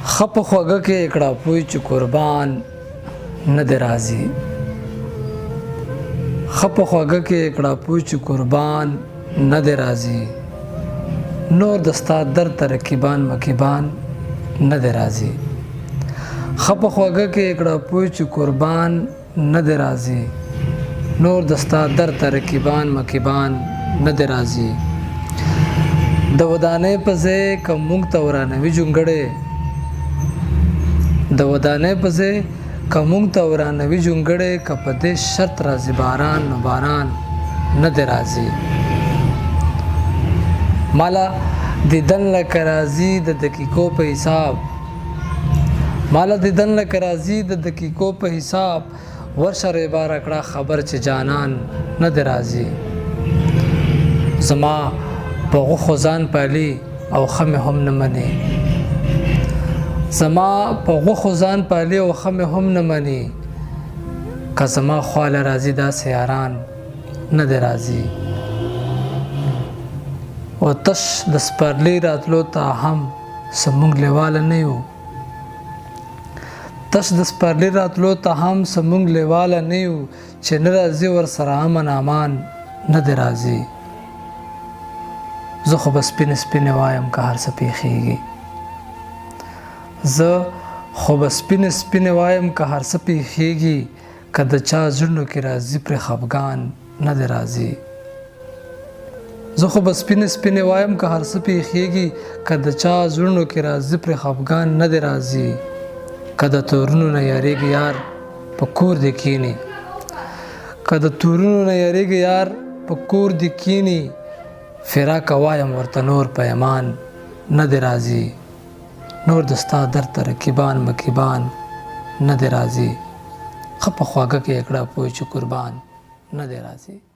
خپ خوګه کې کړه پوي چې قربان نه دی راځي خپ خوګه کې کړه پوي چې قربان نه دی راځي نور دستا در ترکیبان مکیبان نه دی راځي خپ خوګه کې کړه پوي چې قربان نه دی راځي نور دستا در ترکیبان مکیبان نه دی راځي د ودانې په ځای کوم مونږ ته ورانوي جونګړې د ودانې په ځای کوم مونږ ته ورانوي جونګړې که په دې شرط راځي باران نو باران نه دی راځي مالا دیدن لکه راځي د دقیقو په حساب مالا دیدن لکه راځي د دقیقو په حساب ورشه ریباره کړه خبر چې جانان نه دی راځي زما په غوښو ځان پالي او ښه مې هم نه مني زما په غوښو ځان پالي او ښه مې هم نه مني که زما خواله راځي داسې یاران نه دی راځي او تش د سپرلي راتلو ته هم زموږ لیواله نه یو تش د سپرلي راتلو ته هم زموږ لیواله نه یو چې نه راځي ورسره امن امان نه دی راځي زه خو به سپینې سپینې وایم که هر څه پیښیږي زه خو به سپینې سپینې وایم که هر څه پیښیږي که د چا زړونو کې راځي پرې خفګان نه دی راځي زه خو به سپینې سپینې وایم که هر څه پیښیږي که د چا زړونو کې راځي پرې خفګان نه دی راځي که د تورونو نه یاریږي یار په کور دې کینی که د تورونو نه یاریږي یار په کور دې کینی فراق وایم ورته نور پیمان نه دی راځي نور دستا در ترکیبان مکیبان نه دی راځي خپ خواګه کې کړه پوي چې قربان نه دی راځي